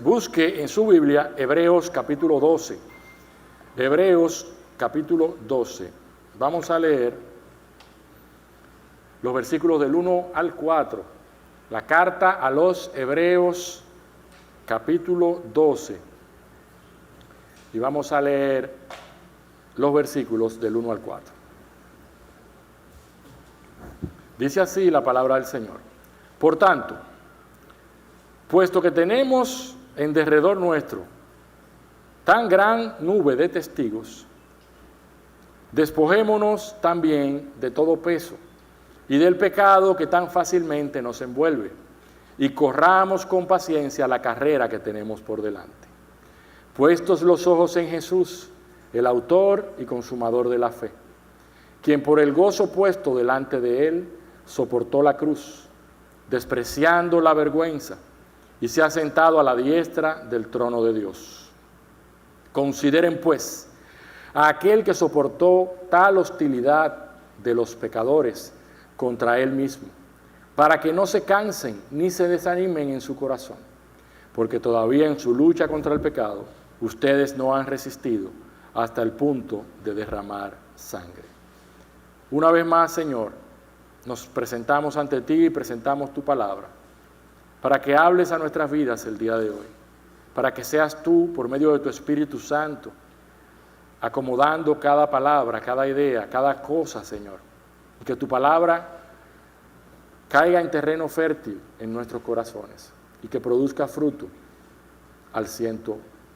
busque en su Biblia Hebreos capítulo 12. Hebreos capítulo 12. Vamos a leer los versículos del 1 al 4. La carta a los Hebreos capítulo 12. Y vamos a leer los versículos del 1 al 4. Dice así la palabra del Señor. Por tanto, puesto que tenemos en derredor nuestro tan gran nube de testigos, despojémonos también de todo peso y del pecado que tan fácilmente nos envuelve, y corramos con paciencia la carrera que tenemos por delante. Puestos los ojos en Jesús, el autor y consumador de la fe, quien por el gozo puesto delante de él soportó la cruz, despreciando la vergüenza, y se ha sentado a la diestra del trono de Dios. Consideren pues a aquel que soportó tal hostilidad de los pecadores contra él mismo, para que no se cansen ni se desanimen en su corazón, porque todavía en su lucha contra el pecado ustedes no han resistido hasta el punto de derramar sangre. Una vez más, Señor, nos presentamos ante ti y presentamos tu palabra, para que hables a nuestras vidas el día de hoy, para que seas tú, por medio de tu Espíritu Santo, acomodando cada palabra, cada idea, cada cosa, Señor, y que tu palabra caiga en terreno fértil en nuestros corazones y que produzca fruto al 100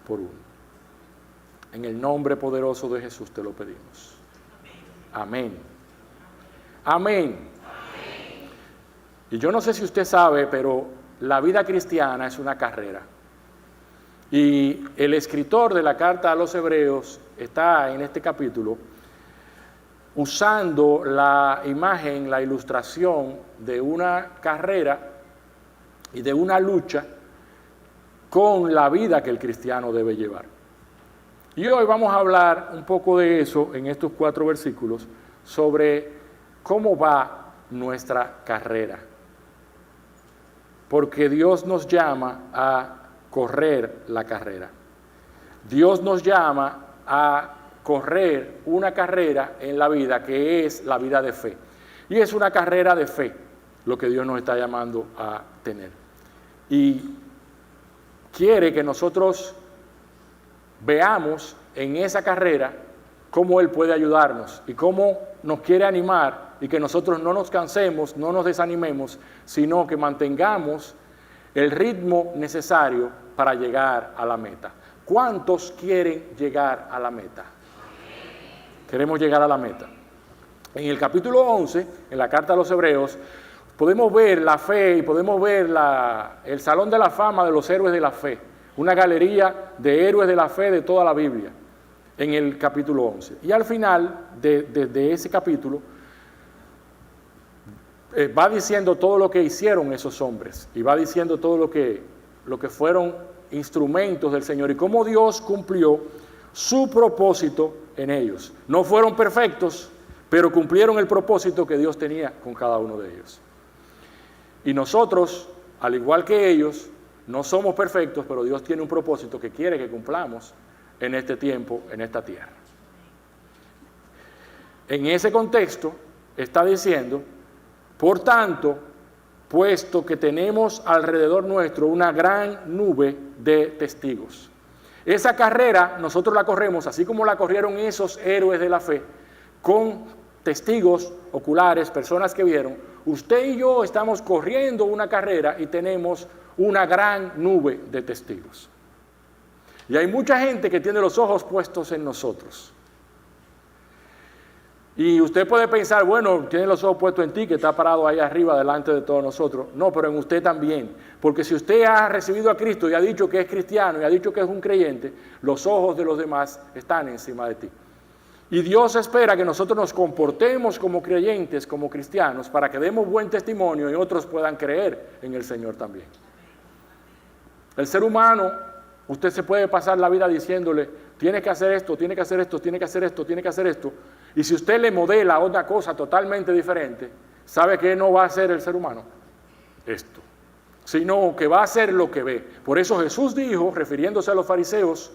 por 1. En el nombre poderoso de Jesús te lo pedimos. Amén. Amén. Y yo no sé si usted sabe, pero la vida cristiana es una carrera. Y el escritor de la carta a los Hebreos está en este capítulo usando la imagen, la ilustración de una carrera y de una lucha con la vida que el cristiano debe llevar. Y hoy vamos a hablar un poco de eso en estos 4 versículos, sobre cómo va nuestra carrera. Porque Dios nos llama a correr la carrera. Dios nos llama a correr una carrera en la vida que es la vida de fe. Y es una carrera de fe lo que Dios nos está llamando a tener. Y quiere que nosotros veamos en esa carrera cómo Él puede ayudarnos y cómo nos quiere animar y que nosotros no nos cansemos, no nos desanimemos, sino que mantengamos el ritmo necesario para llegar a la meta. ¿Cuántos quieren llegar a la meta? Queremos llegar a la meta. En el capítulo 11, en la carta a los Hebreos, podemos ver la fe y podemos ver el salón de la fama de los héroes de la fe, una galería de héroes de la fe de toda la Biblia, en el capítulo 11. Y al final de ese capítulo, va diciendo todo lo que hicieron esos hombres, y va diciendo todo lo que fueron instrumentos del Señor, y cómo Dios cumplió su propósito en ellos. No fueron perfectos, pero cumplieron el propósito que Dios tenía con cada uno de ellos. Y nosotros, al igual que ellos, no somos perfectos, pero Dios tiene un propósito que quiere que cumplamos en este tiempo, en esta tierra. En ese contexto está diciendo: por tanto, puesto que tenemos alrededor nuestro una gran nube de testigos. Esa carrera nosotros la corremos, así como la corrieron esos héroes de la fe, con testigos oculares, personas que vieron. Usted y yo estamos corriendo una carrera y tenemos una gran nube de testigos. Y hay mucha gente que tiene los ojos puestos en nosotros. Y usted puede pensar, bueno, tiene los ojos puestos en ti, que está parado ahí arriba delante de todos nosotros. No, pero en usted también. Porque si usted ha recibido a Cristo y ha dicho que es cristiano y ha dicho que es un creyente, los ojos de los demás están encima de ti. Y Dios espera que nosotros nos comportemos como creyentes, como cristianos, para que demos buen testimonio y otros puedan creer en el Señor también. El ser humano, usted se puede pasar la vida diciéndole: tiene que hacer esto, tiene que hacer esto, tiene que hacer esto, tiene que hacer esto. Y si usted le modela otra cosa totalmente diferente, ¿sabe qué no va a hacer el ser humano? Esto. sino que va a hacer lo que ve. Por eso Jesús dijo, refiriéndose a los fariseos,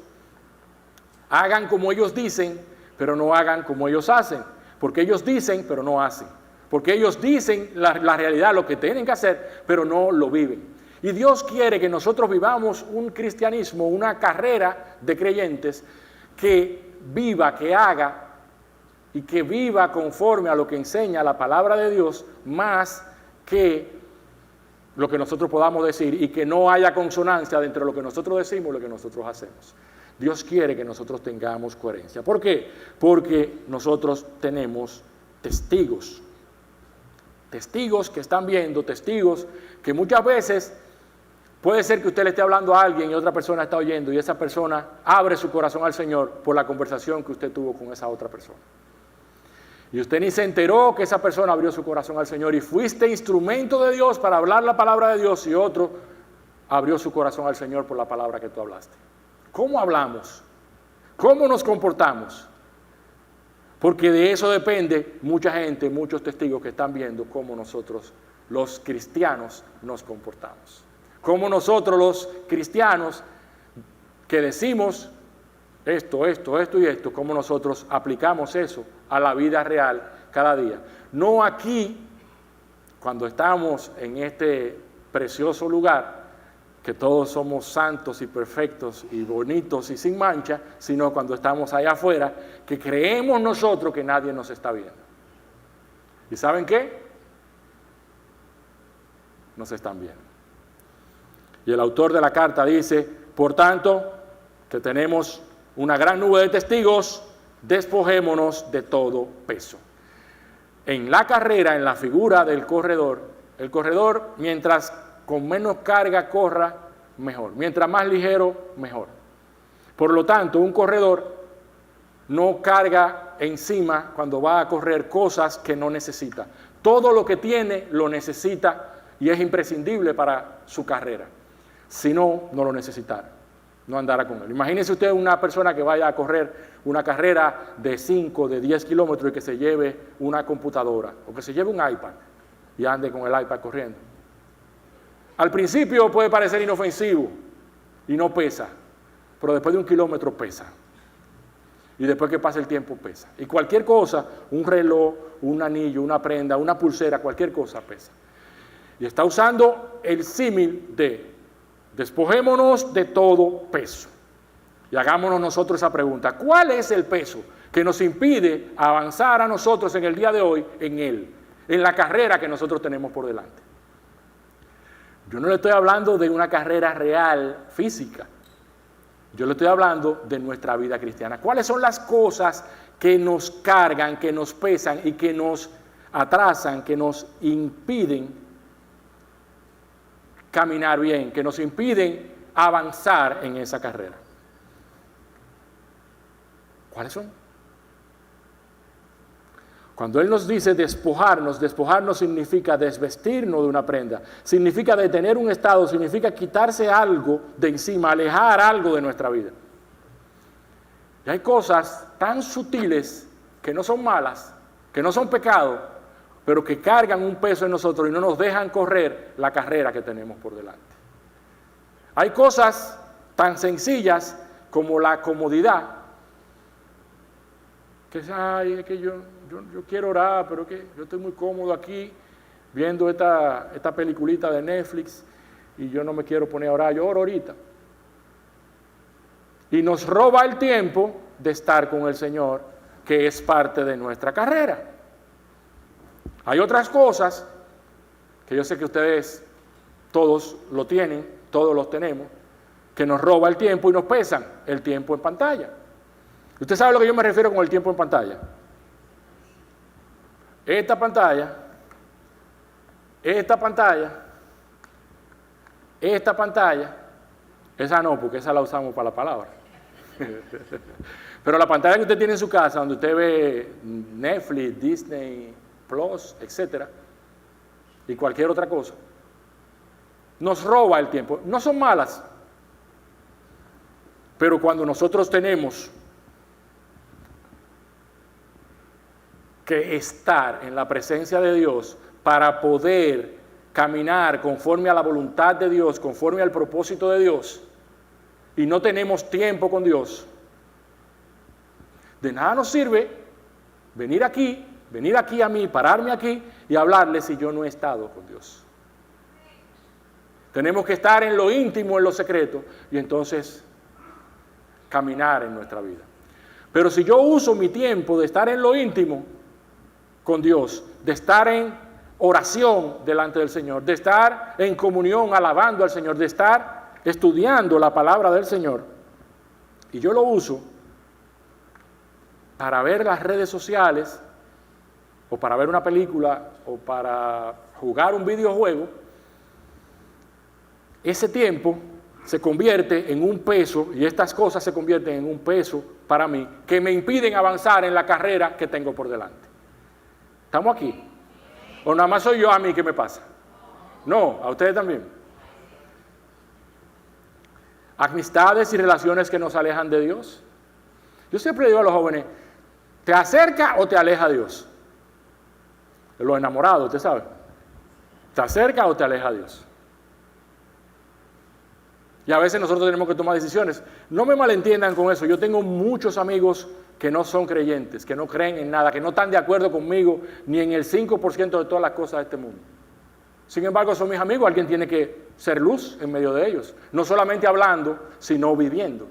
hagan como ellos dicen, pero no hagan como ellos hacen. Porque ellos dicen, pero no hacen. Porque ellos dicen la realidad, lo que tienen que hacer, pero no lo viven. Y Dios quiere que nosotros vivamos un cristianismo, una carrera de creyentes que viva, que haga y que viva conforme a lo que enseña la palabra de Dios, más que lo que nosotros podamos decir, y que no haya consonancia entre lo que nosotros decimos y lo que nosotros hacemos. Dios quiere que nosotros tengamos coherencia. ¿Por qué? Porque nosotros tenemos testigos. Testigos que están viendo, testigos que muchas veces puede ser que usted le esté hablando a alguien y otra persona está oyendo, y esa persona abre su corazón al Señor por la conversación que usted tuvo con esa otra persona. Y usted ni se enteró que esa persona abrió su corazón al Señor, y fuiste instrumento de Dios para hablar la palabra de Dios, y otro abrió su corazón al Señor por la palabra que tú hablaste. ¿Cómo hablamos? ¿Cómo nos comportamos? Porque de eso depende mucha gente, muchos testigos que están viendo cómo nosotros, los cristianos, nos comportamos. Cómo nosotros, los cristianos, que decimos esto y esto, cómo nosotros aplicamos eso a la vida real cada día. No aquí, cuando estamos en este precioso lugar, que todos somos santos y perfectos y bonitos y sin mancha, sino cuando estamos allá afuera, que creemos nosotros que nadie nos está viendo. ¿Y saben qué? Nos están viendo. Y el autor de la carta dice, por tanto, que tenemos una gran nube de testigos, despojémonos de todo peso. En la carrera, en la figura del corredor, el corredor, mientras con menos carga corra, mejor. Mientras más ligero, mejor. Por lo tanto, un corredor no carga encima cuando va a correr cosas que no necesita. Todo lo que tiene lo necesita y es imprescindible para su carrera. Si no, no lo necesitara, no andara con él. Imagínese usted una persona que vaya a correr una carrera de 5, de 10 kilómetros y que se lleve una computadora o que se lleve un iPad y ande con el iPad corriendo. Al principio puede parecer inofensivo y no pesa, pero después de 1 kilómetro pesa. Y después que pasa el tiempo pesa. Y cualquier cosa, un reloj, un anillo, una prenda, una pulsera, cualquier cosa pesa. Y está usando el símil de despojémonos de todo peso. Y hagámonos nosotros esa pregunta. ¿Cuál es el peso que nos impide avanzar a nosotros en el día de hoy en él? En la carrera que nosotros tenemos por delante. Yo no le estoy hablando de una carrera real, física. Yo le estoy hablando de nuestra vida cristiana. ¿Cuáles son las cosas que nos cargan, que nos pesan y que nos atrasan, que nos impiden caminar bien, que nos impiden avanzar en esa carrera? ¿Cuáles son? Cuando Él nos dice despojarnos, despojarnos significa desvestirnos de una prenda, significa detener un estado, significa quitarse algo de encima, alejar algo de nuestra vida. Y hay cosas tan sutiles que no son malas, que no son pecado, pero que cargan un peso en nosotros y no nos dejan correr la carrera que tenemos por delante. Hay cosas tan sencillas como la comodidad, que es que yo quiero orar, pero que yo estoy muy cómodo aquí viendo esta peliculita de Netflix y yo no me quiero poner a orar, yo oro ahorita. Y nos roba el tiempo de estar con el Señor, que es parte de nuestra carrera. Hay otras cosas que yo sé que ustedes todos lo tienen, todos los tenemos, que nos roba el tiempo y nos pesan el tiempo en pantalla. ¿Usted sabe a lo que yo me refiero con el tiempo en pantalla? Esta pantalla, esa no, porque esa la usamos para la palabra. Pero la pantalla que usted tiene en su casa, donde usted ve Netflix, Disney Plus, etcétera, y cualquier otra cosa, nos roba el tiempo. No son malas, pero cuando nosotros tenemos que estar en la presencia de Dios para poder caminar conforme a la voluntad de Dios, conforme al propósito de Dios, y no tenemos tiempo con Dios, de nada nos sirve venir aquí a mí, pararme aquí y hablarle si yo no he estado con Dios. Tenemos que estar en lo íntimo, en lo secreto, y entonces caminar en nuestra vida. Pero si yo uso mi tiempo de estar en lo íntimo con Dios, de estar en oración delante del Señor, de estar en comunión alabando al Señor, de estar estudiando la palabra del Señor, y yo lo uso para ver las redes sociales, o para ver una película, o para jugar un videojuego, ese tiempo se convierte en un peso, y estas cosas se convierten en un peso para mí, que me impiden avanzar en la carrera que tengo por delante. ¿Estamos aquí? ¿O nada más soy yo a mí que me pasa? No, a ustedes también. Amistades y relaciones que nos alejan de Dios. Yo siempre digo a los jóvenes, ¿te acerca o te aleja Dios? Los enamorados, usted sabe. ¿Te acerca o te aleja Dios? Y a veces nosotros tenemos que tomar decisiones. No me malentiendan con eso. Yo tengo muchos amigos que no son creyentes, que no creen en nada, que no están de acuerdo conmigo ni en el 5% de todas las cosas de este mundo. Sin embargo, son mis amigos. Alguien tiene que ser luz en medio de ellos. No solamente hablando, sino viviendo.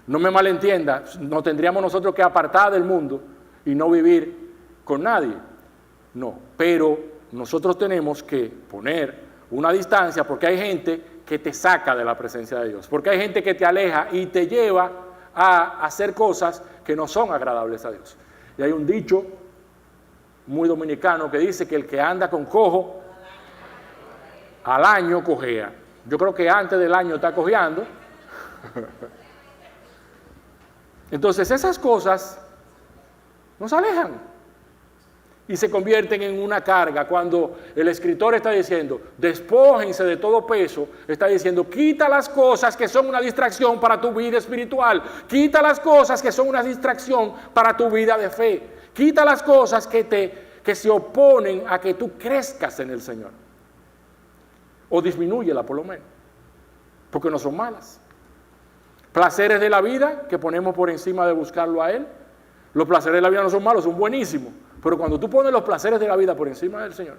No me malentienda. No tendríamos nosotros que apartar del mundo y no vivir con nadie. No. Pero nosotros tenemos que poner una distancia, porque hay gente que te saca de la presencia de Dios, porque hay gente que te aleja y te lleva a hacer cosas que no son agradables a Dios. Y hay un dicho muy dominicano que dice que el que anda con cojo al año cojea. Yo creo que antes del año está cojeando. Entonces esas cosas nos alejan y se convierten en una carga. Cuando el escritor está diciendo, despójense de todo peso, está diciendo, quita las cosas que son una distracción para tu vida espiritual, quita las cosas que son una distracción para tu vida de fe, quita las cosas que se oponen a que tú crezcas en el Señor, o disminúyela por lo menos, porque no son malas. Placeres de la vida que ponemos por encima de buscarlo a Él. Los placeres de la vida no son malos, son buenísimos. Pero cuando tú pones los placeres de la vida por encima del Señor,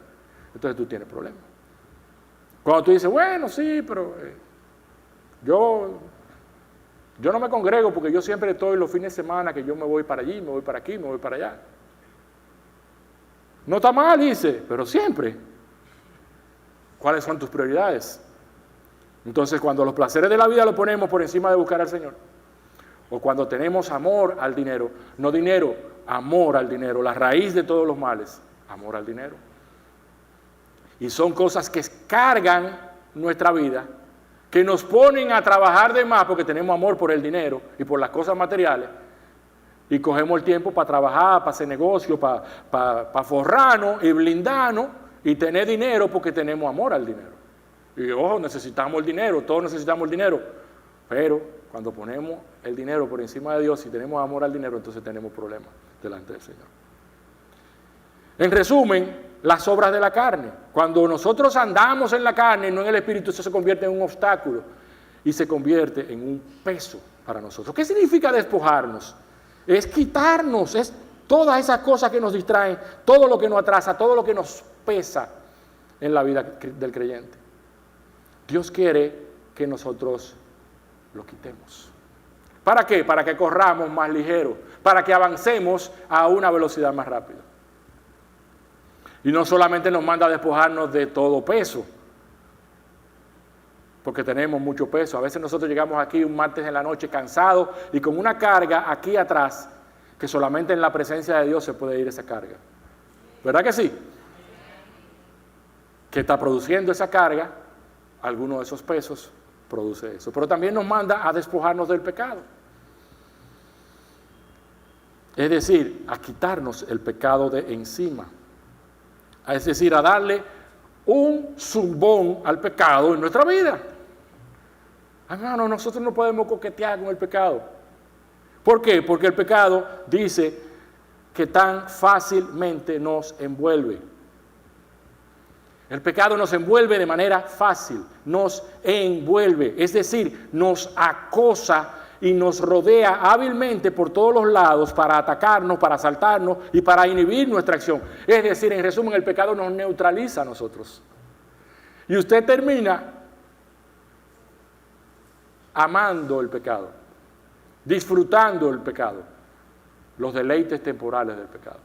entonces tú tienes problemas. Cuando tú dices, bueno, sí, pero yo no me congrego porque yo siempre estoy los fines de semana que yo me voy para allí, me voy para aquí, me voy para allá. No está mal, dice, pero siempre. ¿Cuáles son tus prioridades? Entonces, cuando los placeres de la vida los ponemos por encima de buscar al Señor, o cuando tenemos amor al dinero, no dinero, amor al dinero, la raíz de todos los males, amor al dinero. Y son cosas que cargan nuestra vida, que nos ponen a trabajar de más porque tenemos amor por el dinero y por las cosas materiales, y cogemos el tiempo para trabajar, para hacer negocio, para forrarnos y blindarnos y tener dinero porque tenemos amor al dinero. Y ojo, necesitamos el dinero, todos necesitamos el dinero, pero cuando ponemos el dinero por encima de Dios y tenemos amor al dinero, entonces tenemos problemas delante del Señor. En resumen, las obras de la carne. Cuando nosotros andamos en la carne, no en el Espíritu, eso se convierte en un obstáculo y se convierte en un peso para nosotros. ¿Qué significa despojarnos? Es quitarnos, es todas esas cosas que nos distraen, todo lo que nos atrasa, todo lo que nos pesa en la vida del creyente. Dios quiere que nosotros lo quitemos. ¿Para qué? Para que corramos más ligero, para que avancemos a una velocidad más rápida. Y no solamente nos manda a despojarnos de todo peso, porque tenemos mucho peso. A veces nosotros llegamos aquí un martes en la noche cansados y con una carga aquí atrás, que solamente en la presencia de Dios se puede ir esa carga. ¿Verdad que sí? ¿Qué está produciendo esa carga? Alguno de esos pesos produce eso. Pero también nos manda a despojarnos del pecado. Es decir, a quitarnos el pecado de encima. Es decir, a darle un zumbón al pecado en nuestra vida. Hermano, nosotros no podemos coquetear con el pecado. ¿Por qué? Porque el pecado dice que tan fácilmente nos envuelve. El pecado nos envuelve de manera fácil, nos envuelve, es decir, nos acosa y nos rodea hábilmente por todos los lados para atacarnos, para asaltarnos y para inhibir nuestra acción. Es decir, en resumen, el pecado nos neutraliza a nosotros. Y usted termina amando el pecado, disfrutando el pecado, los deleites temporales del pecado.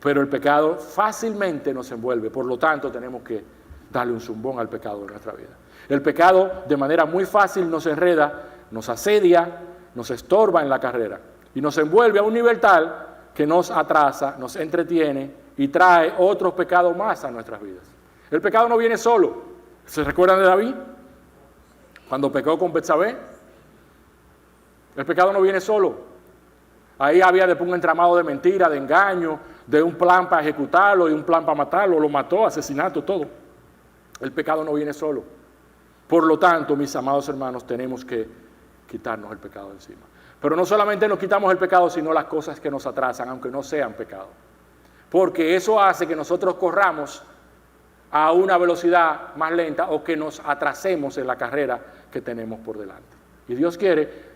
Pero el pecado fácilmente nos envuelve, por lo tanto tenemos que darle un zumbón al pecado en nuestra vida. El pecado de manera muy fácil nos enreda, nos asedia, nos estorba en la carrera y nos envuelve a un nivel tal que nos atrasa, nos entretiene y trae otros pecados más a nuestras vidas. El pecado no viene solo. ¿Se recuerdan de David? Cuando pecó con Betsabé. El pecado no viene solo. Ahí había después un entramado de mentira, de engaño, de un plan para ejecutarlo y un plan para matarlo. Lo mató, asesinato, todo. El pecado no viene solo. Por lo tanto, mis amados hermanos, tenemos que quitarnos el pecado de encima. Pero no solamente nos quitamos el pecado, sino las cosas que nos atrasan, aunque no sean pecado. Porque eso hace que nosotros corramos a una velocidad más lenta o que nos atrasemos en la carrera que tenemos por delante. Y Dios quiere,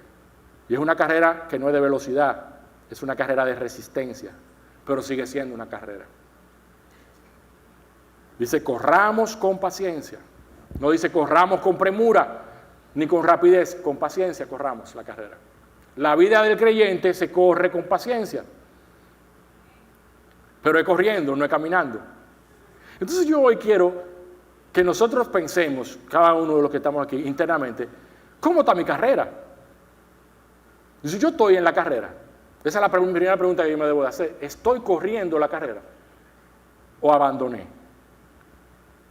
y es una carrera que no es de velocidad, es una carrera de resistencia, pero sigue siendo una carrera. Dice, corramos con paciencia. No dice corramos con premura, ni con rapidez, con paciencia corramos la carrera. La vida del creyente se corre con paciencia, pero es corriendo, no es caminando. Entonces yo hoy quiero que nosotros pensemos, cada uno de los que estamos aquí internamente, ¿cómo está mi carrera? Si yo estoy en la carrera, esa es la primera pregunta que yo me debo de hacer. ¿Estoy corriendo la carrera o abandoné?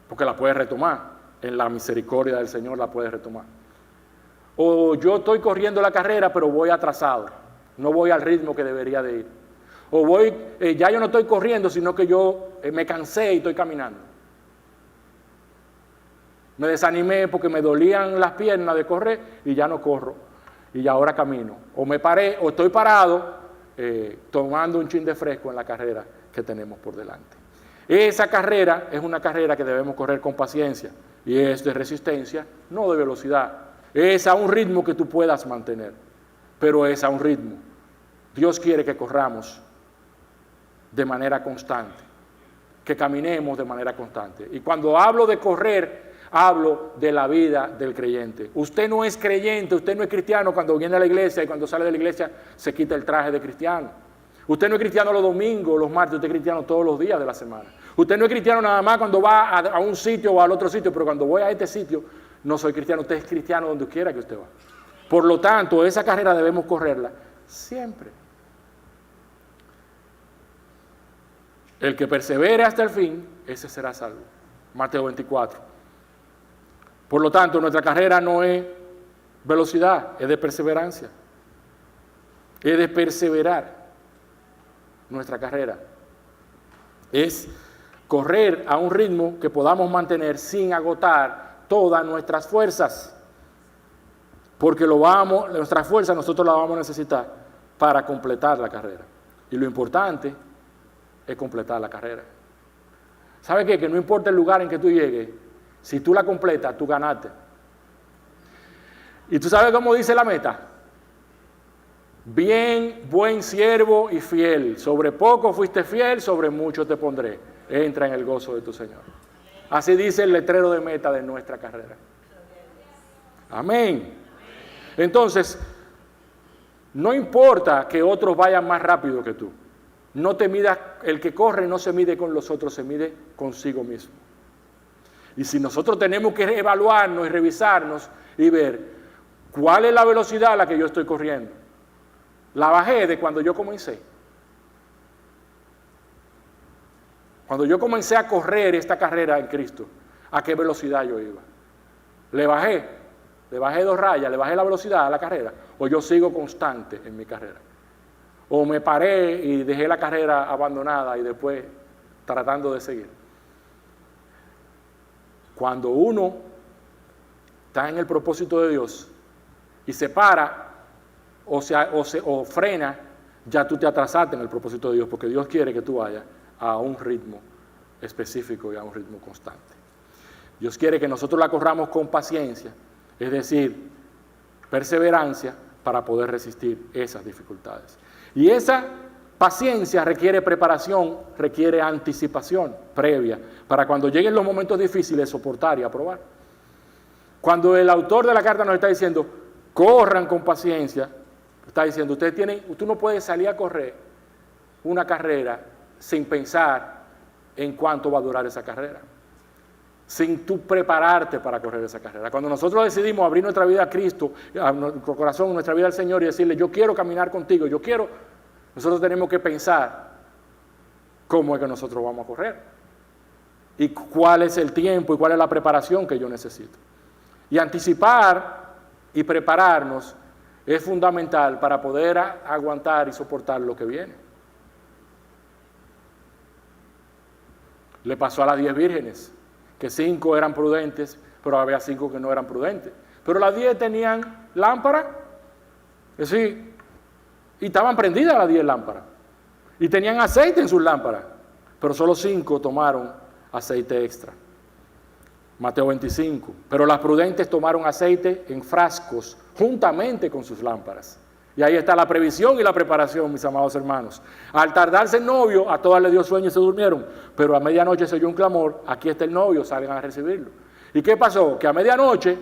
Porque la puedes retomar. En la misericordia del Señor la puedes retomar. O yo estoy corriendo la carrera, pero voy atrasado. No voy al ritmo que debería de ir. O voy, ya yo no estoy corriendo, sino que yo me cansé y estoy caminando. Me desanimé porque me dolían las piernas de correr y ya no corro. Y ahora camino. O me paré, o estoy parado, tomando un chin de fresco en la carrera que tenemos por delante. Esa carrera es una carrera que debemos correr con paciencia. Y es de resistencia, no de velocidad. Es a un ritmo que tú puedas mantener, pero es a un ritmo. Dios quiere que corramos de manera constante, que caminemos de manera constante. Y cuando hablo de correr, hablo de la vida del creyente. Usted no es creyente, usted no es cristiano cuando viene a la iglesia y cuando sale de la iglesia se quita el traje de cristiano. Usted no es cristiano los domingos, los martes, usted es cristiano todos los días de la semana. Usted no es cristiano nada más cuando va a un sitio o al otro sitio, pero cuando voy a este sitio no soy cristiano, usted es cristiano donde quiera que usted va. Por lo tanto, esa carrera debemos correrla siempre. El que persevere hasta el fin, ese será salvo. Mateo 24. Por lo tanto, nuestra carrera no es velocidad, es de perseverancia. Es de perseverar. Nuestra carrera es correr a un ritmo que podamos mantener sin agotar todas nuestras fuerzas, porque nuestras fuerzas nosotros las vamos a necesitar para completar la carrera, y lo importante es completar la carrera. ¿Sabe qué? Que no importa el lugar en que tú llegues, si tú la completas, tú ganaste. ¿Y tú sabes cómo dice la meta? Bien, buen siervo y fiel. Sobre poco fuiste fiel, sobre mucho te pondré. Entra en el gozo de tu Señor. Así dice el letrero de meta de nuestra carrera. Amén. Entonces, no importa que otros vayan más rápido que tú. No te midas, el que corre no se mide con los otros, se mide consigo mismo. Y si nosotros tenemos que evaluarnos y revisarnos y ver cuál es la velocidad a la que yo estoy corriendo. La bajé de cuando yo comencé. Cuando yo comencé a correr esta carrera en Cristo, ¿a qué velocidad yo iba? Le bajé 2 rayas, le bajé la velocidad a la carrera, o yo sigo constante en mi carrera. O me paré y dejé la carrera abandonada y después tratando de seguir. Cuando uno está en el propósito de Dios y se para o frena, ya tú te atrasaste en el propósito de Dios, porque Dios quiere que tú vayas a un ritmo específico y a un ritmo constante. Dios quiere que nosotros la corramos con paciencia, es decir, perseverancia para poder resistir esas dificultades. Y esa paciencia requiere preparación, requiere anticipación previa para cuando lleguen los momentos difíciles soportar y aprobar. Cuando el autor de la carta nos está diciendo, corran con paciencia, está diciendo, tú no puedes salir a correr una carrera sin pensar en cuánto va a durar esa carrera, sin tú prepararte para correr esa carrera. Cuando nosotros decidimos abrir nuestra vida a Cristo, a nuestro corazón, nuestra vida al Señor y decirle, yo quiero caminar contigo, nosotros tenemos que pensar cómo es que nosotros vamos a correr y cuál es el tiempo y cuál es la preparación que yo necesito. Y anticipar y prepararnos es fundamental para poder aguantar y soportar lo que viene. Le pasó a las 10 vírgenes, que 5 eran prudentes, pero había 5 que no eran prudentes. Pero las 10 tenían lámpara, es decir, y estaban prendidas las 10 lámparas. Y tenían aceite en sus lámparas, pero solo 5 tomaron aceite extra. Mateo 25. Pero las prudentes tomaron aceite en frascos, juntamente con sus lámparas. Y ahí está la previsión y la preparación, mis amados hermanos. Al tardarse el novio, a todas les dio sueño y se durmieron. Pero a medianoche se oyó un clamor, aquí está el novio, salgan a recibirlo. ¿Y qué pasó? Que a medianoche,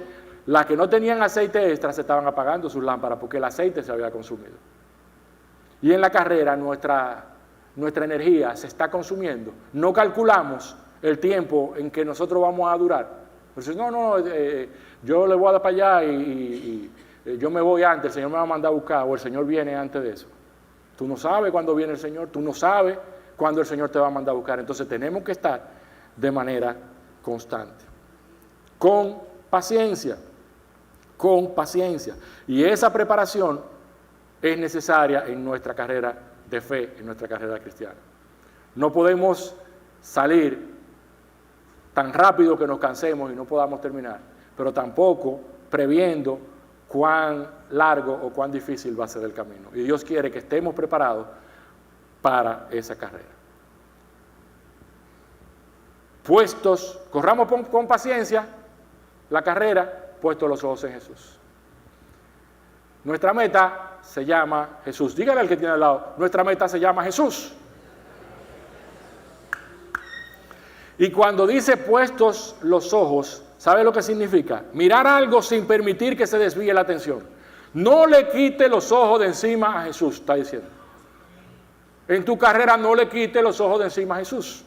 las que no tenían aceite extra se estaban apagando sus lámparas porque el aceite se había consumido. Y en la carrera nuestra energía se está consumiendo. No calculamos el tiempo en que nosotros vamos a durar. Pues yo le voy a dar para allá y yo me voy antes, el Señor me va a mandar a buscar, o el Señor viene antes de eso. Tú no sabes cuándo viene el Señor, tú no sabes cuándo el Señor te va a mandar a buscar. Entonces tenemos que estar de manera constante, con paciencia. Y esa preparación es necesaria en nuestra carrera de fe, en nuestra carrera cristiana. No podemos salir tan rápido que nos cansemos y no podamos terminar, pero tampoco previendo cuán largo o cuán difícil va a ser el camino. Y Dios quiere que estemos preparados para esa carrera. Corramos con paciencia la carrera, puestos los ojos en Jesús. Nuestra meta se llama Jesús. Dígale al que tiene al lado, nuestra meta se llama Jesús. Y cuando dice puestos los ojos, ¿sabe lo que significa? Mirar algo sin permitir que se desvíe la atención. No le quite los ojos de encima a Jesús, está diciendo. En tu carrera no le quite los ojos de encima a Jesús.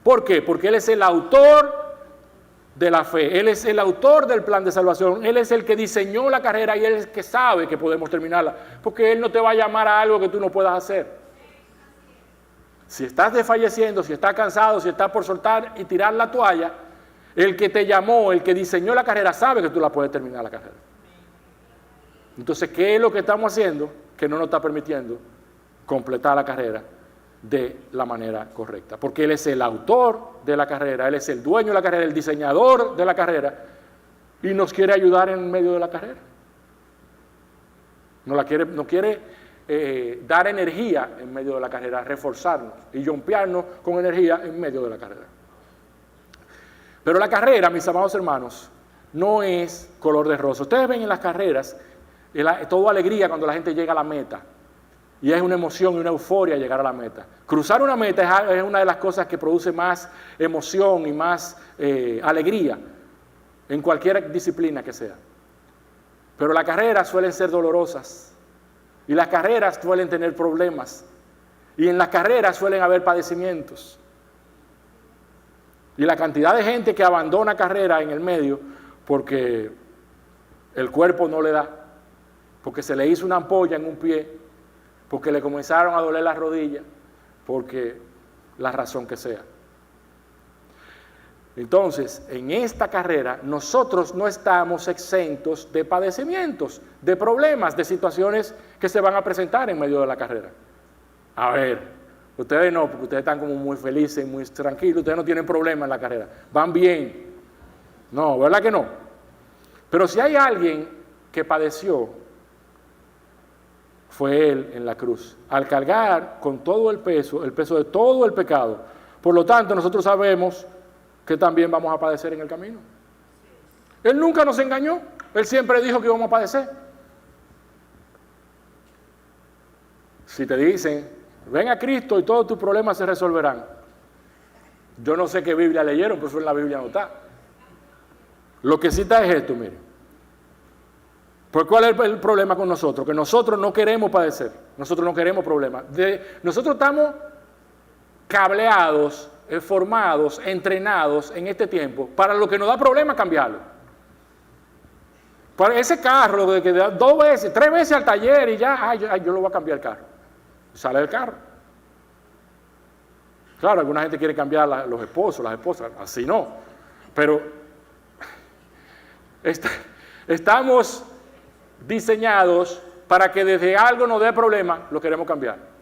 ¿Por qué? Porque Él es el autor de la fe, Él es el autor del plan de salvación, Él es el que diseñó la carrera y Él es el que sabe que podemos terminarla, porque Él no te va a llamar a algo que tú no puedas hacer. Si estás desfalleciendo, si estás cansado, si estás por soltar y tirar la toalla, el que te llamó, el que diseñó la carrera, sabe que tú la puedes terminar la carrera. Entonces, ¿qué es lo que estamos haciendo que no nos está permitiendo completar la carrera de la manera correcta? Porque Él es el autor de la carrera, Él es el dueño de la carrera, el diseñador de la carrera, y nos quiere ayudar en medio de la carrera. Nos quiere dar energía en medio de la carrera, reforzarnos y jumpearnos con energía en medio de la carrera. Pero la carrera, mis amados hermanos, no es color de rosa. Ustedes ven en las carreras toda alegría cuando la gente llega a la meta. Y es una emoción y una euforia llegar a la meta. Cruzar una meta es una de las cosas que produce más emoción y más alegría en cualquier disciplina que sea. Pero las carreras suelen ser dolorosas. Y las carreras suelen tener problemas. Y en las carreras suelen haber padecimientos. Y la cantidad de gente que abandona carrera en el medio porque el cuerpo no le da, porque se le hizo una ampolla en un pie, porque le comenzaron a doler las rodillas, porque la razón que sea. Entonces, en esta carrera nosotros no estamos exentos de padecimientos, de problemas, de situaciones que se van a presentar en medio de la carrera. A ver, ustedes no, porque ustedes están como muy felices, muy tranquilos, ustedes no tienen problemas en la carrera, van bien. No, ¿verdad que no? Pero si hay alguien que padeció, fue Él en la cruz. Al cargar con todo el peso de todo el pecado, Por lo tanto, nosotros sabemos que también vamos a padecer en el camino. Él nunca nos engañó. Él siempre dijo que íbamos a padecer. Si te dicen, ven a Cristo y todos tus problemas se resolverán. Yo no sé qué Biblia leyeron, pero eso en la Biblia no está. Lo que sí está es esto, miren. Pues ¿cuál es el problema con nosotros? Que nosotros no queremos padecer. Nosotros no queremos problemas. Nosotros estamos cableados, formados, entrenados en este tiempo para lo que nos da problema cambiarlo. Para ese carro de que da 2 veces, 3 veces al taller y ya, yo lo voy a cambiar el carro. Sale del carro. Claro, alguna gente quiere cambiar los esposos, las esposas, así no. Pero estamos diseñados para que desde algo nos dé problema, lo queremos cambiar.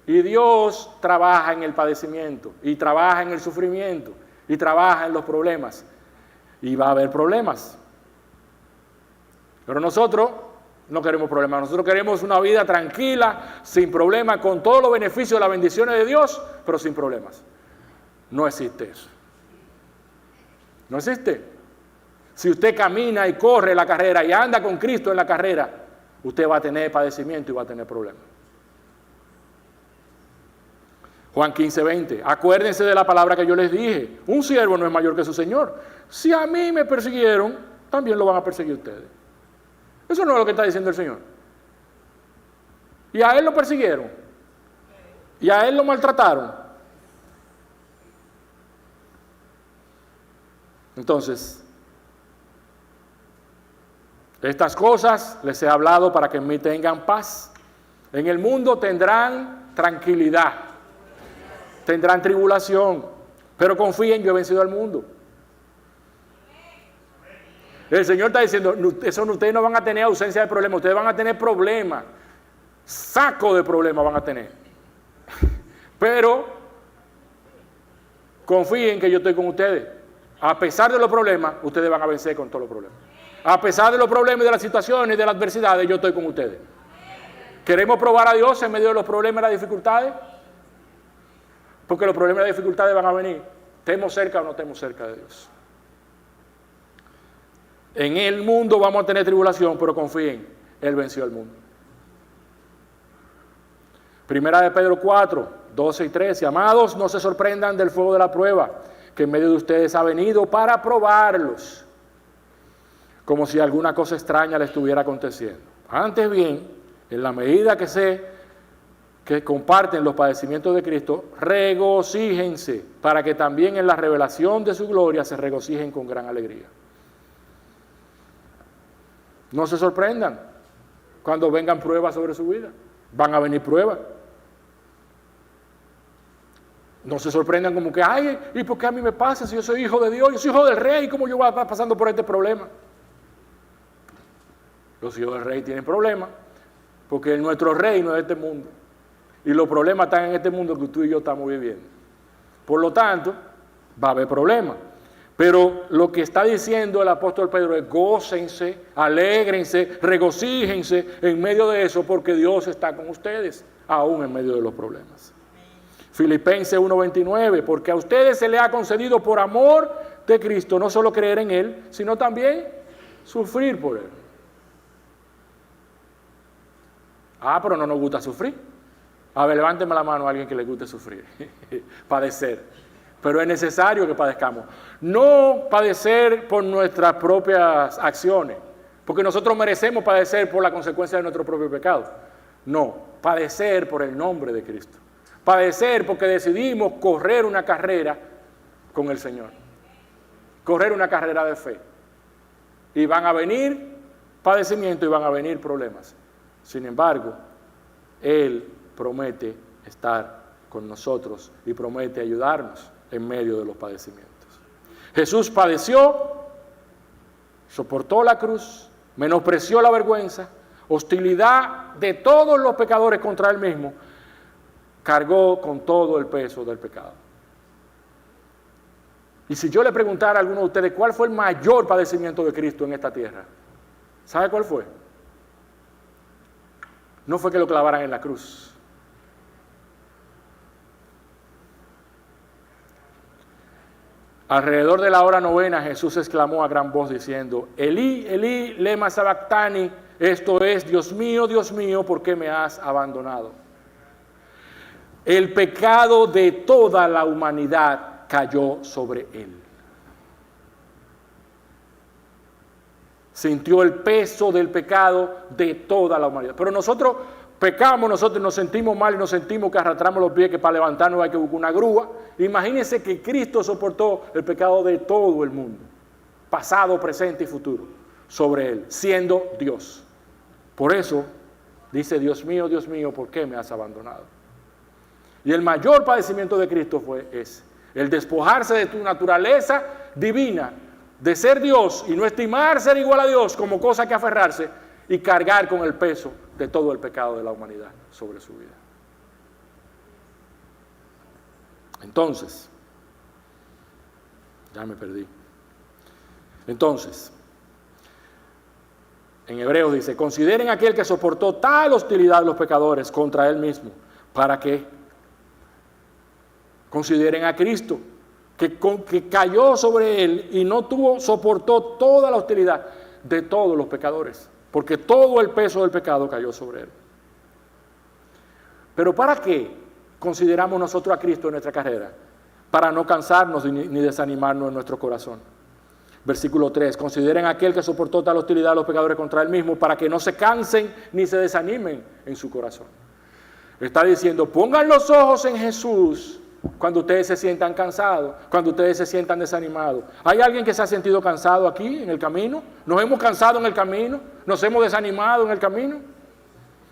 Y Dios trabaja en el padecimiento, y trabaja en el sufrimiento, y trabaja en los problemas. Y va a haber problemas. Pero nosotros no queremos problemas. Nosotros queremos una vida tranquila, sin problemas, con todos los beneficios de las bendiciones de Dios, pero sin problemas. No existe eso. No existe. Si usted camina y corre la carrera y anda con Cristo en la carrera, usted va a tener padecimiento y va a tener problemas. Juan 15:20. Acuérdense de la palabra que yo les dije. Un siervo no es mayor que su Señor. Si a mí me persiguieron, también lo van a perseguir ustedes. Eso no es lo que está diciendo el Señor. Y a él lo persiguieron. Y a él lo maltrataron. Entonces, estas cosas les he hablado para que en mí tengan paz. En el mundo tendrán tranquilidad. Tendrán tribulación, pero confíen, yo he vencido al mundo. El Señor está diciendo, ustedes no van a tener ausencia de problemas, ustedes van a tener problemas, saco de problemas van a tener. Pero confíen que yo estoy con ustedes. A pesar de los problemas, ustedes van a vencer con todos los problemas. A pesar de los problemas y de las situaciones y de las adversidades, yo estoy con ustedes. ¿Queremos probar a Dios en medio de los problemas y las dificultades? Porque los problemas y las dificultades van a venir. ¿Estemos cerca o no estemos cerca de Dios? En el mundo vamos a tener tribulación, pero confíen, Él venció al mundo. Primera de Pedro 4, 12 y 13. Amados, no se sorprendan del fuego de la prueba, que en medio de ustedes ha venido para probarlos, como si alguna cosa extraña les estuviera aconteciendo. Antes bien, en la medida que comparten los padecimientos de Cristo, regocíjense, para que también en la revelación de su gloria se regocijen con gran alegría. No se sorprendan cuando vengan pruebas sobre su vida. Van a venir pruebas. No se sorprendan como que, ay, ¿y por qué a mí me pasa si yo soy hijo de Dios? Yo soy hijo del rey, ¿cómo yo voy a estar pasando por este problema? Los hijos del rey tienen problemas, porque nuestro rey no es de este mundo. Y los problemas están en este mundo que tú y yo estamos viviendo. Por lo tanto, va a haber problemas. Pero lo que está diciendo el apóstol Pedro es gócense, alégrense, regocíjense en medio de eso, porque Dios está con ustedes, aún en medio de los problemas. Filipenses 1:29, porque a ustedes se les ha concedido por amor de Cristo, no solo creer en Él, sino también sufrir por Él. Pero no nos gusta sufrir. A ver, levánteme la mano a alguien que le guste sufrir, padecer. Pero es necesario que padezcamos. No padecer por nuestras propias acciones, porque nosotros merecemos padecer por la consecuencia de nuestro propio pecado. No, padecer por el nombre de Cristo. Padecer porque decidimos correr una carrera con el Señor. Correr una carrera de fe. Y van a venir padecimientos y van a venir problemas. Sin embargo, Él promete estar con nosotros y promete ayudarnos en medio de los padecimientos. Jesús padeció, soportó la cruz, menospreció la vergüenza, hostilidad de todos los pecadores contra Él mismo, cargó con todo el peso del pecado. Y si yo le preguntara a alguno de ustedes cuál fue el mayor padecimiento de Cristo en esta tierra, ¿sabe cuál fue? No fue que lo clavaran en la cruz. Alrededor de la hora novena, Jesús exclamó a gran voz diciendo, Elí, Elí, lema sabactani, esto es, Dios mío, ¿por qué me has abandonado? El pecado de toda la humanidad cayó sobre él. Sintió el peso del pecado de toda la humanidad. Pero nosotros pecamos, nosotros nos sentimos mal y nos sentimos que arrastramos los pies, que para levantarnos hay que buscar una grúa. Imagínense que Cristo soportó el pecado de todo el mundo, pasado, presente y futuro, sobre él, siendo Dios. Por eso dice, Dios mío, ¿por qué me has abandonado? Y el mayor padecimiento de Cristo fue ese, el despojarse de tu naturaleza divina, de ser Dios y no estimar ser igual a Dios como cosa que aferrarse y cargar con el peso de todo el pecado de la humanidad sobre su vida. Entonces, ya me perdí. Entonces, en Hebreos dice, consideren aquel que soportó tal hostilidad de los pecadores contra él mismo. ¿Para qué? Consideren a Cristo, que cayó sobre él y no soportó toda la hostilidad de todos los pecadores, porque todo el peso del pecado cayó sobre él. Pero ¿para qué consideramos nosotros a Cristo en nuestra carrera? Para no cansarnos ni desanimarnos en nuestro corazón. Versículo 3, consideren a aquel que soportó tal hostilidad de los pecadores contra él mismo, para que no se cansen ni se desanimen en su corazón. Está diciendo, pongan los ojos en Jesús cuando ustedes se sientan cansados, cuando ustedes se sientan desanimados. ¿Hay alguien que se ha sentido cansado aquí en el camino? ¿Nos hemos cansado en el camino? ¿Nos hemos desanimado en el camino?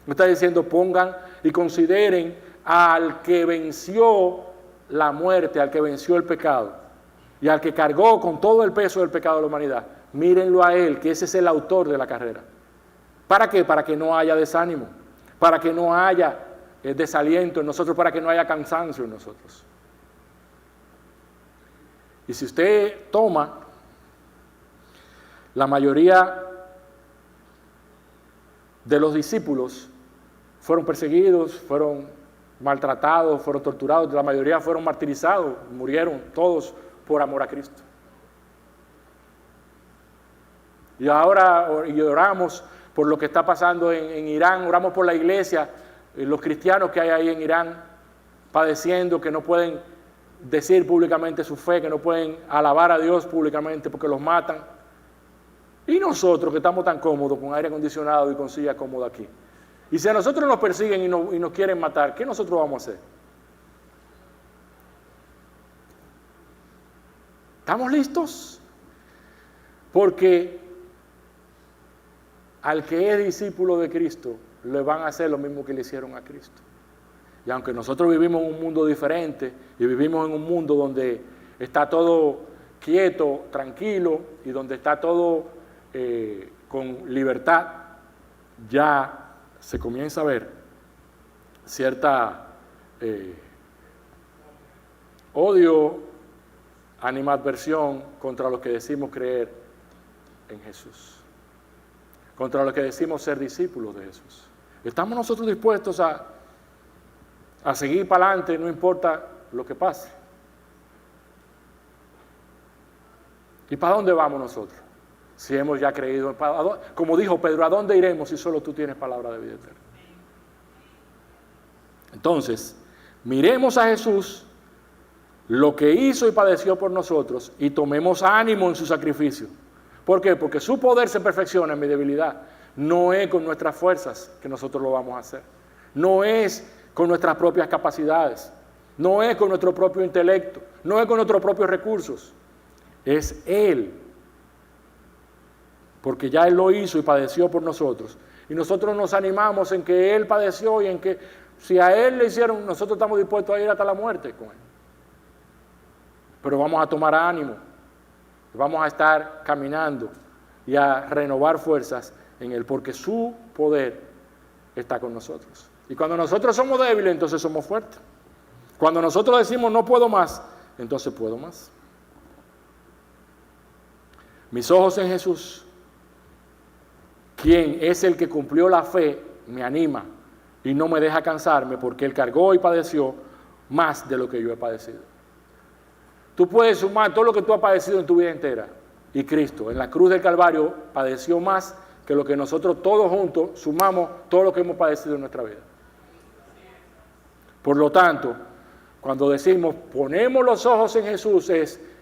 Me está diciendo, pongan y consideren al que venció la muerte, al que venció el pecado y al que cargó con todo el peso del pecado de la humanidad. Mírenlo a él, que ese es el autor de la carrera. ¿Para qué? Para que no haya desánimo, para que no haya desaliento en nosotros, para que no haya cansancio en nosotros. Y si usted toma, la mayoría de los discípulos fueron perseguidos, fueron maltratados, fueron torturados, la mayoría fueron martirizados, murieron todos por amor a Cristo. Y ahora oramos por lo que está pasando en Irán, oramos por la iglesia, los cristianos que hay ahí en Irán padeciendo, que no pueden decir públicamente su fe, que no pueden alabar a Dios públicamente porque los matan. Y nosotros que estamos tan cómodos con aire acondicionado y con silla cómoda aquí. Y si a nosotros nos persiguen y nos quieren matar, ¿qué nosotros vamos a hacer? ¿Estamos listos? Porque al que es discípulo de Cristo, le van a hacer lo mismo que le hicieron a Cristo. Y aunque nosotros vivimos en un mundo diferente y vivimos en un mundo donde está todo quieto, tranquilo y donde está todo con libertad, ya se comienza a ver cierta odio, animadversión contra los que decimos creer en Jesús, contra los que decimos ser discípulos de Jesús. ¿Estamos nosotros dispuestos a seguir para adelante, no importa lo que pase? ¿Y para dónde vamos nosotros? Si hemos ya creído, como dijo Pedro, ¿a dónde iremos si solo tú tienes palabra de vida eterna? Entonces, miremos a Jesús, lo que hizo y padeció por nosotros, y tomemos ánimo en su sacrificio. ¿Por qué? Porque su poder se perfecciona en mi debilidad. No es con nuestras fuerzas que nosotros lo vamos a hacer. No es con nuestras propias capacidades. No es con nuestro propio intelecto. No es con nuestros propios recursos. Es Él. Porque ya Él lo hizo y padeció por nosotros. Y nosotros nos animamos en que Él padeció y en que si a Él le hicieron, nosotros estamos dispuestos a ir hasta la muerte con Él. Pero vamos a tomar ánimo. Vamos a estar caminando y a renovar fuerzas en Él, porque su poder está con nosotros. Y cuando nosotros somos débiles, entonces somos fuertes. Cuando nosotros decimos no puedo más, entonces puedo más. Mis ojos en Jesús, quien es el que cumplió la fe, me anima y no me deja cansarme, porque Él cargó y padeció más de lo que yo he padecido. Tú puedes sumar todo lo que tú has padecido en tu vida entera. Y Cristo, en la cruz del Calvario, padeció más que lo que nosotros todos juntos sumamos todo lo que hemos padecido en nuestra vida. Por lo tanto, cuando decimos ponemos los ojos en Jesús,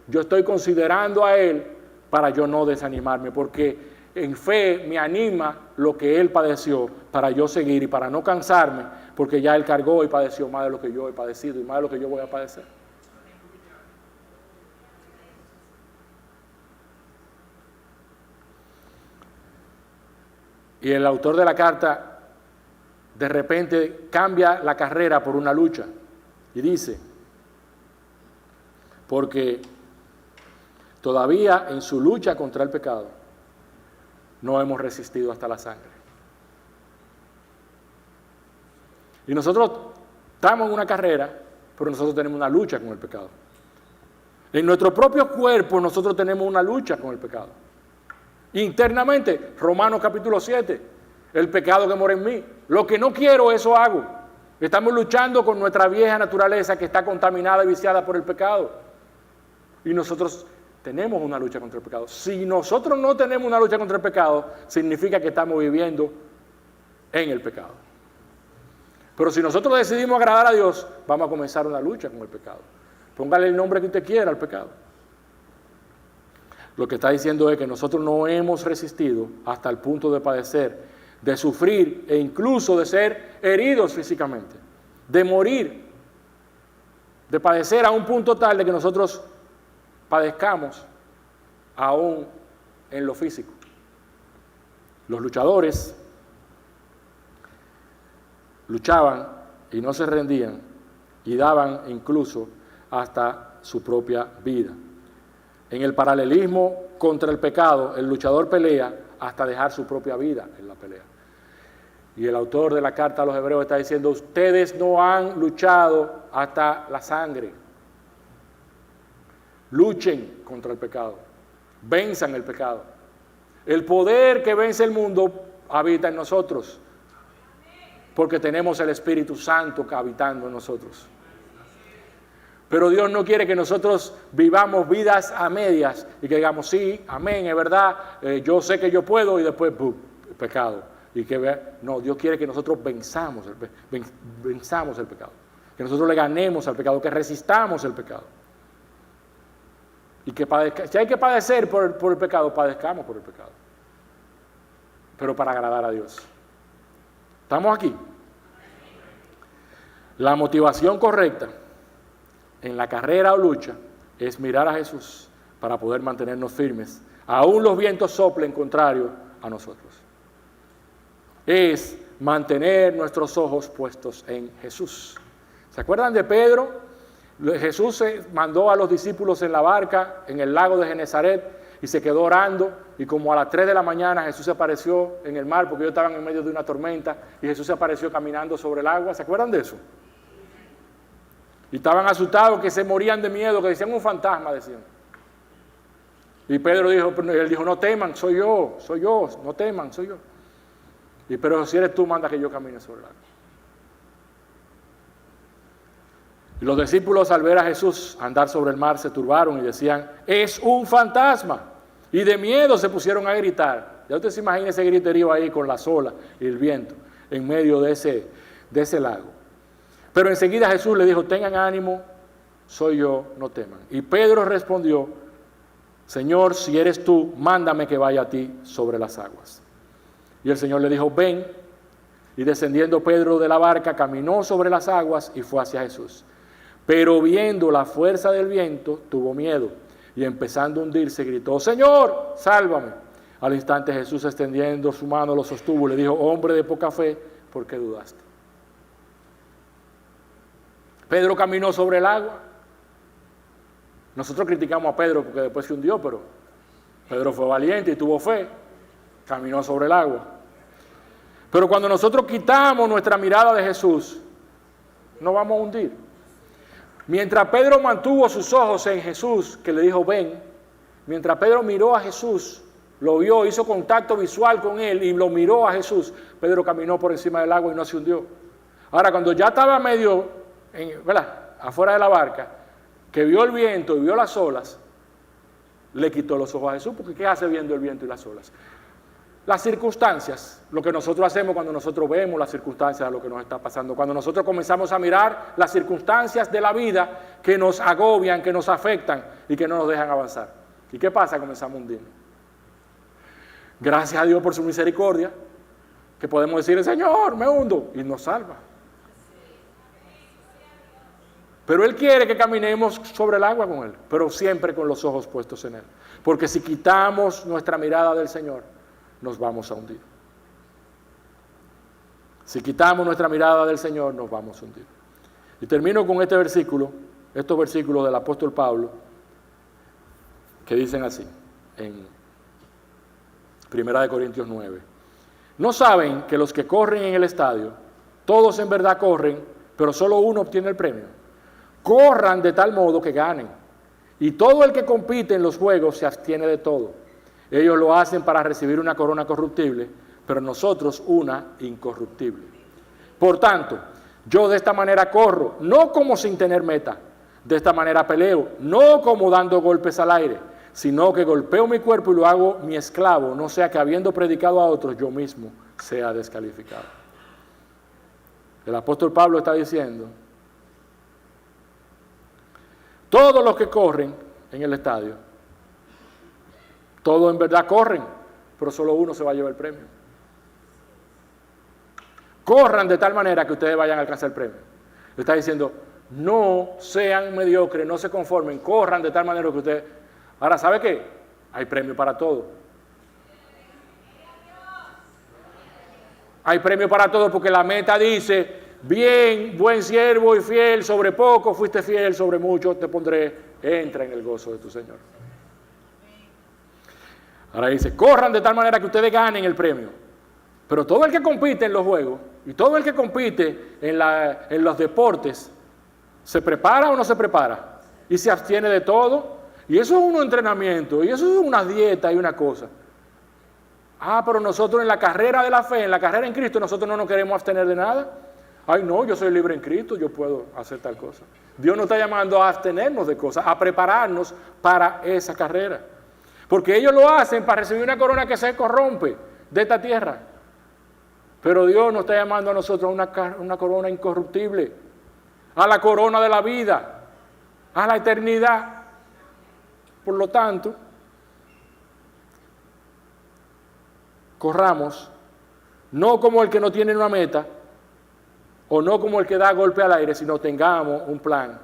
yo estoy considerando a Él para yo no desanimarme, porque en fe me anima lo que Él padeció para yo seguir y para no cansarme, porque ya Él cargó y padeció más de lo que yo he padecido y más de lo que yo voy a padecer. Y el autor de la carta de repente cambia la carrera por una lucha y dice, porque todavía en su lucha contra el pecado no hemos resistido hasta la sangre. Y nosotros estamos en una carrera, pero nosotros tenemos una lucha con el pecado. En nuestro propio cuerpo nosotros tenemos una lucha con el pecado. Internamente, Romanos capítulo 7, el pecado que mora en mí. Lo que no quiero, eso hago. Estamos luchando con nuestra vieja naturaleza que está contaminada y viciada por el pecado. Y nosotros tenemos una lucha contra el pecado. Si nosotros no tenemos una lucha contra el pecado, significa que estamos viviendo en el pecado. Pero si nosotros decidimos agradar a Dios, vamos a comenzar una lucha con el pecado. Póngale el nombre que usted quiera al pecado. Lo que está diciendo es que nosotros no hemos resistido hasta el punto de padecer, de sufrir e incluso de ser heridos físicamente, de morir, de padecer a un punto tal de que nosotros padezcamos aún en lo físico. Los luchadores luchaban y no se rendían y daban incluso hasta su propia vida. En el paralelismo contra el pecado, el luchador pelea hasta dejar su propia vida en la pelea. Y el autor de la carta a los Hebreos está diciendo, ustedes no han luchado hasta la sangre. Luchen contra el pecado, venzan el pecado. El poder que vence el mundo habita en nosotros, porque tenemos el Espíritu Santo habitando en nosotros. Pero Dios no quiere que nosotros vivamos vidas a medias y que digamos, sí, amén, es verdad, yo sé que yo puedo y después, pecado. No, Dios quiere que nosotros venzamos el pecado, que nosotros le ganemos al pecado, que resistamos el pecado. Y que si hay que padecer por el pecado, padezcamos por el pecado. Pero para agradar a Dios. ¿Estamos aquí? La motivación correcta en la carrera o lucha es mirar a Jesús para poder mantenernos firmes. Aún los vientos soplen contrario a nosotros. Es mantener nuestros ojos puestos en Jesús. ¿Se acuerdan de Pedro? Jesús mandó a los discípulos en la barca en el lago de Genesaret y se quedó orando, y como a las 3 de la mañana Jesús se apareció en el mar porque ellos estaban en medio de una tormenta y Jesús se apareció caminando sobre el agua. ¿Se acuerdan de eso? Y estaban asustados, que se morían de miedo, que decían un fantasma, decían. Y Pedro dijo, no teman, soy yo, no teman, soy yo. Y pero si eres tú, manda que yo camine sobre el agua. Y los discípulos al ver a Jesús andar sobre el mar se turbaron y decían, es un fantasma. Y de miedo se pusieron a gritar. Ya usted se imagina ese griterío ahí con las olas y el viento en medio de ese lago. Pero enseguida Jesús le dijo, tengan ánimo, soy yo, no teman. Y Pedro respondió, Señor, si eres tú, mándame que vaya a ti sobre las aguas. Y el Señor le dijo, ven. Y descendiendo Pedro de la barca, caminó sobre las aguas y fue hacia Jesús. Pero viendo la fuerza del viento, tuvo miedo. Y empezando a hundirse, gritó, Señor, sálvame. Al instante Jesús, extendiendo su mano, lo sostuvo y le dijo, hombre de poca fe, ¿por qué dudaste? Pedro caminó sobre el agua. Nosotros criticamos a Pedro porque después se hundió, pero Pedro fue valiente y tuvo fe. Caminó sobre el agua. Pero cuando nosotros quitamos nuestra mirada de Jesús, nos vamos a hundir. Mientras Pedro mantuvo sus ojos en Jesús, que le dijo, ven, mientras Pedro miró a Jesús, lo vio, hizo contacto visual con él y lo miró a Jesús, Pedro caminó por encima del agua y no se hundió. Ahora, cuando ya estaba medio, afuera de la barca, que vio el viento y vio las olas, le quitó los ojos a Jesús, porque ¿qué hace viendo el viento y las olas? Las circunstancias, lo que nosotros hacemos cuando nosotros vemos las circunstancias de lo que nos está pasando, cuando nosotros comenzamos a mirar las circunstancias de la vida que nos agobian, que nos afectan y que no nos dejan avanzar. ¿Y qué pasa? Comenzamos a hundirnos. Gracias a Dios por su misericordia, que podemos decir, Señor, me hundo, y nos salva. Pero Él quiere que caminemos sobre el agua con Él, pero siempre con los ojos puestos en Él. Porque si quitamos nuestra mirada del Señor, nos vamos a hundir. Si quitamos nuestra mirada del Señor, nos vamos a hundir. Y termino con este versículo, estos versículos del apóstol Pablo, que dicen así, en 1 Corintios 9. ¿No saben que los que corren en el estadio, todos en verdad corren, pero solo uno obtiene el premio? Corran de tal modo que ganen. Y todo el que compite en los juegos se abstiene de todo. Ellos lo hacen para recibir una corona corruptible, pero nosotros una incorruptible. Por tanto, yo de esta manera corro, no como sin tener meta. De esta manera peleo, no como dando golpes al aire, sino que golpeo mi cuerpo y lo hago mi esclavo, no sea que habiendo predicado a otros, yo mismo sea descalificado. El apóstol Pablo está diciendo, todos los que corren en el estadio, todos en verdad corren, pero solo uno se va a llevar el premio. Corran de tal manera que ustedes vayan a alcanzar el premio. Le está diciendo, no sean mediocres, no se conformen, corran de tal manera que ustedes... Ahora, ¿sabe qué? Hay premio para todo. Hay premio para todo porque la meta dice, bien, buen siervo y fiel, sobre poco fuiste fiel, sobre mucho te pondré, entra en el gozo de tu Señor. Ahora dice, corran de tal manera que ustedes ganen el premio. Pero todo el que compite en los juegos y todo el que compite en los deportes, ¿se prepara o no se prepara? Y se abstiene de todo. Y eso es un entrenamiento, y eso es una dieta y una cosa. Ah, pero nosotros en la carrera de la fe, en la carrera en Cristo, nosotros no nos queremos abstener de nada. Ay, no, yo soy libre en Cristo, yo puedo hacer tal cosa. Dios nos está llamando a abstenernos de cosas, a prepararnos para esa carrera. Porque ellos lo hacen para recibir una corona que se corrompe de esta tierra. Pero Dios nos está llamando a nosotros a una corona incorruptible, a la corona de la vida, a la eternidad. Por lo tanto, corramos, no como el que no tiene una meta, o no como el que da golpe al aire, sino tengamos un plan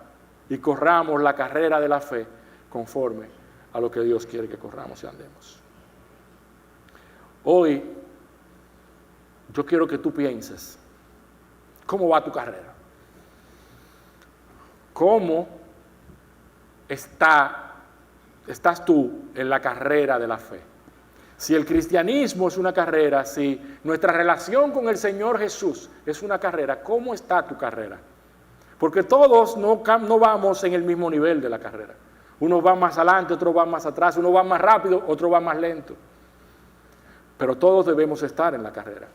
y corramos la carrera de la fe conforme a lo que Dios quiere que corramos y andemos. Hoy, yo quiero que tú pienses, ¿cómo va tu carrera? ¿Cómo estás tú en la carrera de la fe? Si el cristianismo es una carrera, si nuestra relación con el Señor Jesús es una carrera, ¿cómo está tu carrera? Porque todos no vamos en el mismo nivel de la carrera. Unos van más adelante, otros van más atrás, unos van más rápido, otros van más lento. Pero todos debemos estar en la carrera.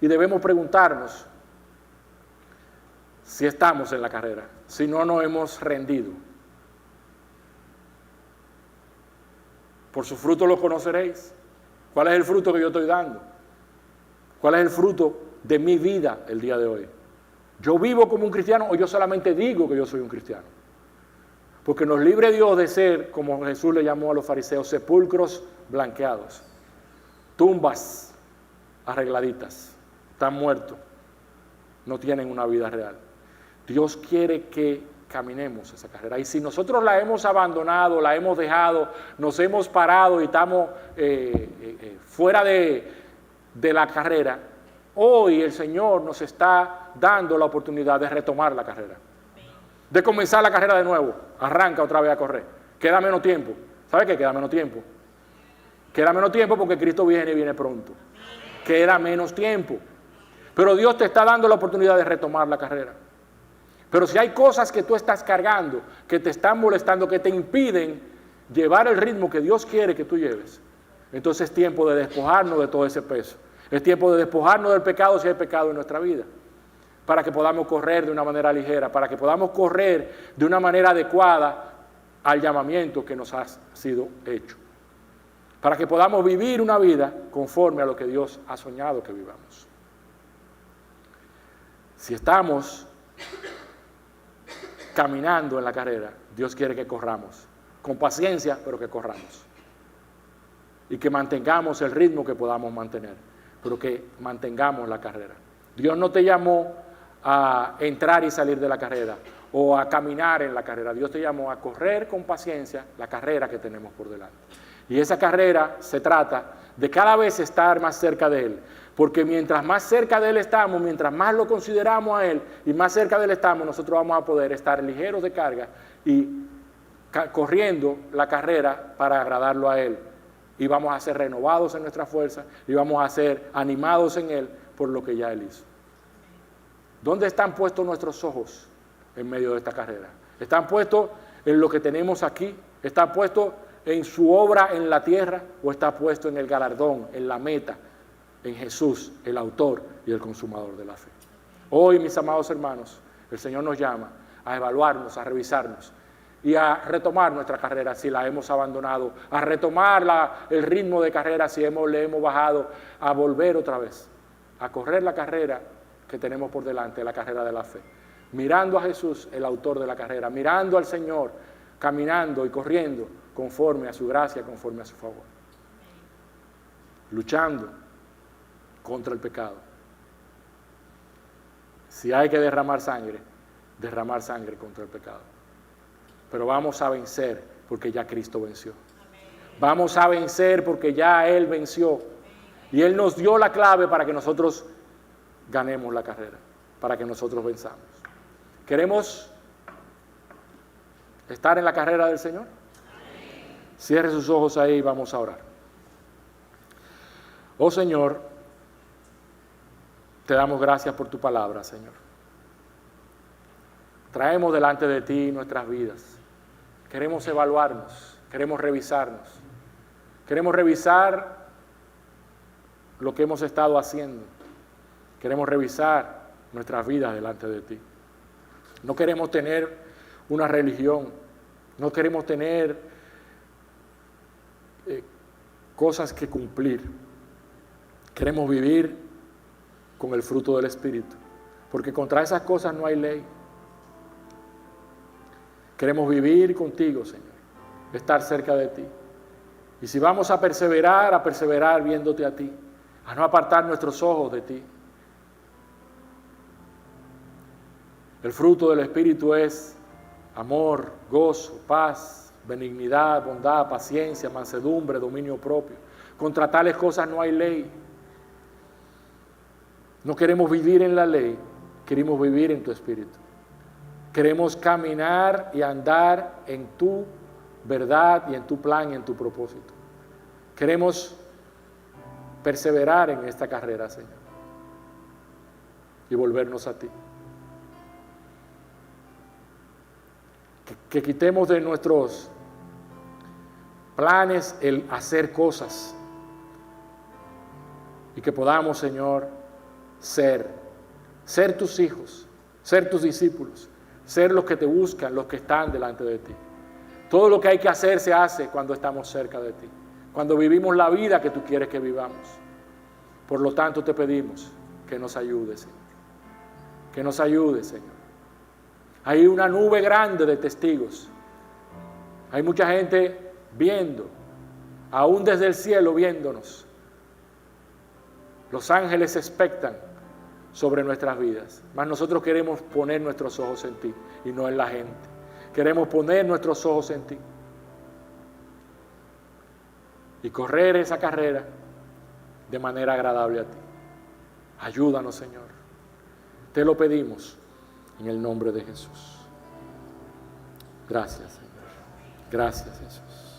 Y debemos preguntarnos si estamos en la carrera, si no nos hemos rendido. Por su fruto los conoceréis. ¿Cuál es el fruto que yo estoy dando? ¿Cuál es el fruto de mi vida el día de hoy? ¿Yo vivo como un cristiano o yo solamente digo que yo soy un cristiano? Porque nos libre Dios de ser, como Jesús le llamó a los fariseos, sepulcros blanqueados, tumbas arregladitas, están muertos, no tienen una vida real. Dios quiere que caminemos esa carrera. Y si nosotros la hemos abandonado, la hemos dejado, nos hemos parado y estamos fuera de la carrera, hoy el Señor nos está dando la oportunidad de retomar la carrera, de comenzar la carrera de nuevo. Arranca otra vez a correr. Queda menos tiempo. ¿Sabe qué? Queda menos tiempo. Queda menos tiempo porque Cristo viene y viene pronto. Queda menos tiempo. Pero Dios te está dando la oportunidad de retomar la carrera. Pero si hay cosas que tú estás cargando, que te están molestando, que te impiden llevar el ritmo que Dios quiere que tú lleves, entonces es tiempo de despojarnos de todo ese peso. Es tiempo de despojarnos del pecado si hay pecado en nuestra vida. para que podamos correr de una manera ligera, para que podamos correr de una manera adecuada al llamamiento que nos ha sido hecho, para que podamos vivir una vida conforme a lo que Dios ha soñado que vivamos. Si estamos caminando en la carrera, Dios quiere que corramos, con paciencia, pero que corramos. Y que mantengamos el ritmo que podamos mantener, pero que mantengamos la carrera. Dios no te llamó a entrar y salir de la carrera, o a caminar en la carrera. Dios te llamó a correr con paciencia la carrera que tenemos por delante. Y esa carrera se trata de cada vez estar más cerca de Él, porque mientras más cerca de Él estamos, mientras más lo consideramos a Él y más cerca de Él estamos, nosotros vamos a poder estar ligeros de carga y corriendo la carrera para agradarlo a Él. Y vamos a ser renovados en nuestra fuerza y vamos a ser animados en Él por lo que ya Él hizo. ¿Dónde están puestos nuestros ojos en medio de esta carrera? ¿Están puestos en lo que tenemos aquí? ¿Están puestos en su obra en la tierra? ¿O está puesto en el galardón, en la meta, en Jesús, el autor y el consumador de la fe? Hoy, mis amados hermanos, el Señor nos llama a evaluarnos, a revisarnos y a retomar nuestra carrera si la hemos abandonado, a retomar el ritmo de carrera si le hemos bajado, a volver otra vez, a correr la carrera que tenemos por delante, la carrera de la fe, mirando a Jesús, el autor de la carrera, mirando al Señor, caminando y corriendo conforme a su gracia, conforme a su favor, luchando contra el pecado. Si hay que derramar sangre contra el pecado. Pero vamos a vencer porque ya Cristo venció. Vamos a vencer porque ya Él venció. Y Él nos dio la clave para que nosotros ganemos la carrera, para que nosotros venzamos. ¿Queremos estar en la carrera del Señor? Cierre sus ojos ahí y vamos a orar. Oh Señor, te damos gracias por tu palabra, Señor. Traemos delante de ti nuestras vidas. Queremos evaluarnos, queremos revisarnos. Queremos revisar lo que hemos estado haciendo. Queremos revisar nuestras vidas delante de ti. No queremos tener una religión, no queremos tener cosas que cumplir. Queremos vivir con el fruto del Espíritu, porque contra esas cosas no hay ley. Queremos vivir contigo, Señor, estar cerca de ti. Y si vamos a perseverar viéndote a ti, a no apartar nuestros ojos de ti. El fruto del Espíritu es amor, gozo, paz, benignidad, bondad, paciencia, mansedumbre, dominio propio. Contra tales cosas no hay ley. No queremos vivir en la ley, queremos vivir en tu Espíritu. Queremos caminar y andar en tu verdad y en tu plan y en tu propósito. Queremos perseverar en esta carrera, Señor, y volvernos a ti. Que quitemos de nuestros planes el hacer cosas y que podamos, Señor, ser tus hijos, ser tus discípulos, ser los que te buscan, los que están delante de ti. Todo lo que hay que hacer se hace cuando estamos cerca de ti, cuando vivimos la vida que tú quieres que vivamos. Por lo tanto, te pedimos que nos ayudes, Señor. Que nos ayudes, Señor. Hay una nube grande de testigos. Hay mucha gente viendo, aún desde el cielo viéndonos. Los ángeles expectan sobre nuestras vidas, mas nosotros queremos poner nuestros ojos en ti y no en la gente. Queremos poner nuestros ojos en ti y correr esa carrera de manera agradable a ti. Ayúdanos, Señor. Te lo pedimos en el nombre de Jesús. Gracias, Señor. Gracias, Jesús.